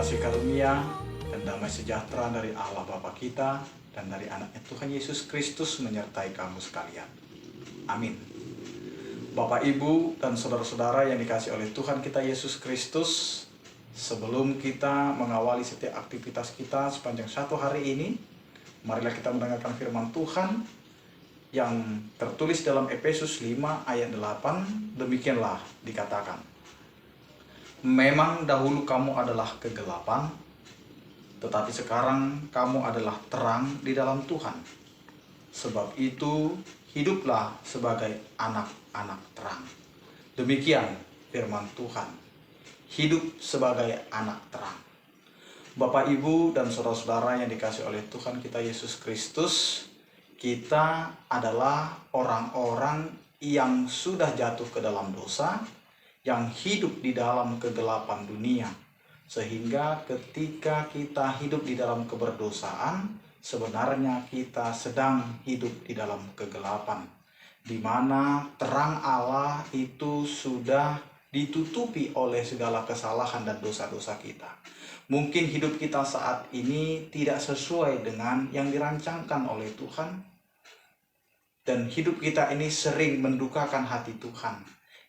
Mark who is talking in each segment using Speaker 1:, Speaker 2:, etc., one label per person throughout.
Speaker 1: kasih karunia dan damai sejahtera dari Allah Bapa kita dan dari anaknya Tuhan Yesus Kristus menyertai kamu sekalian. Amin. Bapak, Ibu, dan saudara-saudara yang dikasihi oleh Tuhan kita Yesus Kristus, sebelum kita mengawali setiap aktivitas kita sepanjang satu hari ini, marilah kita mendengarkan firman Tuhan yang tertulis dalam Efesus 5 ayat 8. Demikianlah dikatakan, memang dahulu kamu adalah kegelapan, tetapi sekarang kamu adalah terang di dalam Tuhan. Sebab itu, hiduplah sebagai anak-anak terang. Demikian firman Tuhan. Hidup sebagai anak terang. Bapak, Ibu, dan saudara-saudara yang dikasihi oleh Tuhan kita Yesus Kristus, kita adalah orang-orang yang sudah jatuh ke dalam dosa, yang hidup di dalam kegelapan dunia. Sehingga ketika kita hidup di dalam keberdosaan, sebenarnya kita sedang hidup di dalam kegelapan, di mana terang Allah itu sudah ditutupi oleh segala kesalahan dan dosa-dosa kita. Mungkin hidup kita saat ini tidak sesuai dengan yang dirancangkan oleh Tuhan, dan hidup kita ini sering mendukakan hati Tuhan.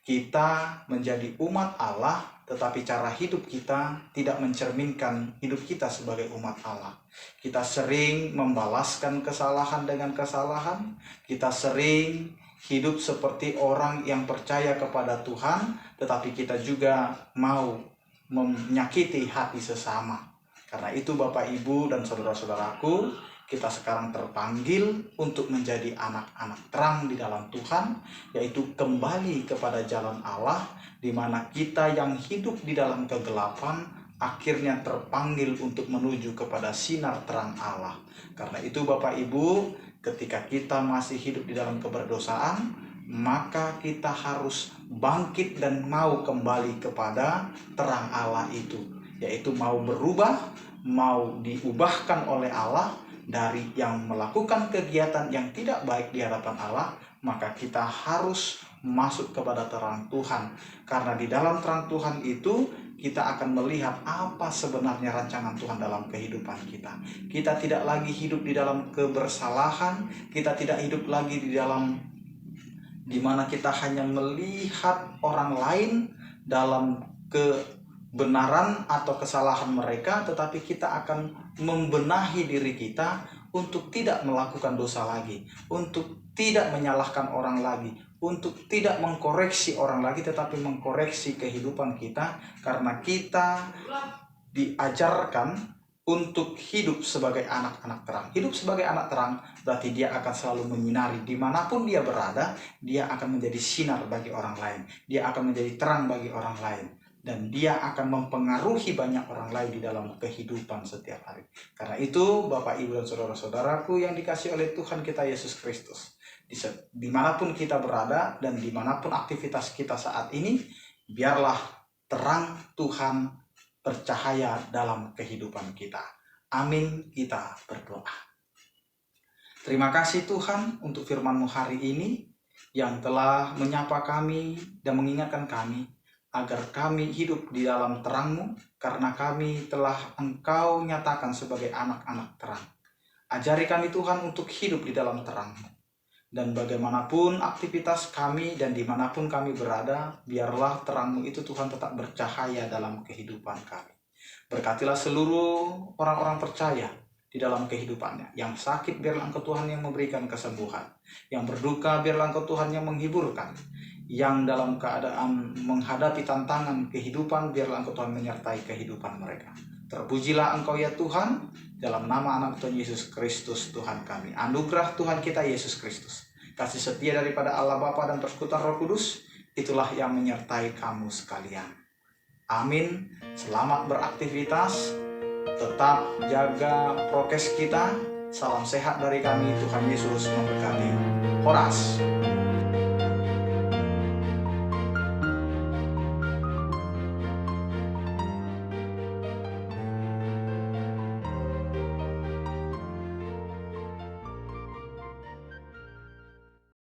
Speaker 1: Kita menjadi umat Allah, tetapi cara hidup kita tidak mencerminkan hidup kita sebagai umat Allah. Kita sering membalaskan kesalahan dengan kesalahan. Kita sering hidup seperti orang yang percaya kepada Tuhan, tetapi kita juga mau menyakiti hati sesama. Karena itu Bapak, Ibu, dan saudara-saudaraku, kita sekarang terpanggil untuk menjadi anak-anak terang di dalam Tuhan, yaitu kembali kepada jalan Allah, di mana kita yang hidup di dalam kegelapan akhirnya terpanggil untuk menuju kepada sinar terang Allah. Karena itu Bapak, Ibu, ketika kita masih hidup di dalam keberdosaan, maka kita harus bangkit dan mau kembali kepada terang Allah itu, yaitu mau berubah, mau diubahkan oleh Allah dari yang melakukan kegiatan yang tidak baik di hadapan Allah. Maka kita harus masuk kepada terang Tuhan, karena di dalam terang Tuhan itu kita akan melihat apa sebenarnya rancangan Tuhan dalam kehidupan kita. Kita tidak lagi hidup di dalam kebersalahan, kita tidak hidup lagi di dalam dimana kita hanya melihat orang lain dalam kebenaran atau kesalahan mereka, tetapi kita akan membenahi diri kita untuk tidak melakukan dosa lagi, untuk tidak menyalahkan orang lagi, untuk tidak mengkoreksi orang lagi, tetapi mengkoreksi kehidupan kita, karena kita diajarkan untuk hidup sebagai anak-anak terang. Hidup sebagai anak terang berarti dia akan selalu menyinari dimanapun dia berada. Dia akan menjadi sinar bagi orang lain, dia akan menjadi terang bagi orang lain, dan dia akan mempengaruhi banyak orang lain di dalam kehidupan setiap hari. Karena itu Bapak, Ibu, dan saudara-saudaraku yang dikasihi oleh Tuhan kita Yesus Kristus, dimanapun kita berada dan dimanapun aktivitas kita saat ini, biarlah terang Tuhan bercahaya dalam kehidupan kita. Amin. Kita berdoa. Terima kasih Tuhan untuk firman-Mu hari ini yang telah menyapa kami dan mengingatkan kami agar kami hidup di dalam terang-Mu, karena kami telah Engkau nyatakan sebagai anak-anak terang. Ajari kami Tuhan untuk hidup di dalam terang-Mu. Dan bagaimanapun aktivitas kami dan dimanapun kami berada, biarlah terang-Mu itu Tuhan tetap bercahaya dalam kehidupan kami. Berkatilah seluruh orang-orang percaya di dalam kehidupannya. Yang sakit biarlah Engkau Tuhan yang memberikan kesembuhan. Yang berduka biarlah Engkau Tuhan yang menghiburkan. Yang dalam keadaan menghadapi tantangan kehidupan, biarlah Engkau Tuhan menyertai kehidupan mereka. Terpujilah Engkau ya Tuhan, dalam nama anak Tuhan Yesus Kristus Tuhan kami. Anugerah Tuhan kita Yesus Kristus, kasih setia daripada Allah Bapa dan persekutuan Roh Kudus, itulah yang menyertai kamu sekalian. Amin. Selamat beraktivitas, tetap jaga prokes kita. Salam sehat dari kami, Tuhan Yesus memberkati. Horas.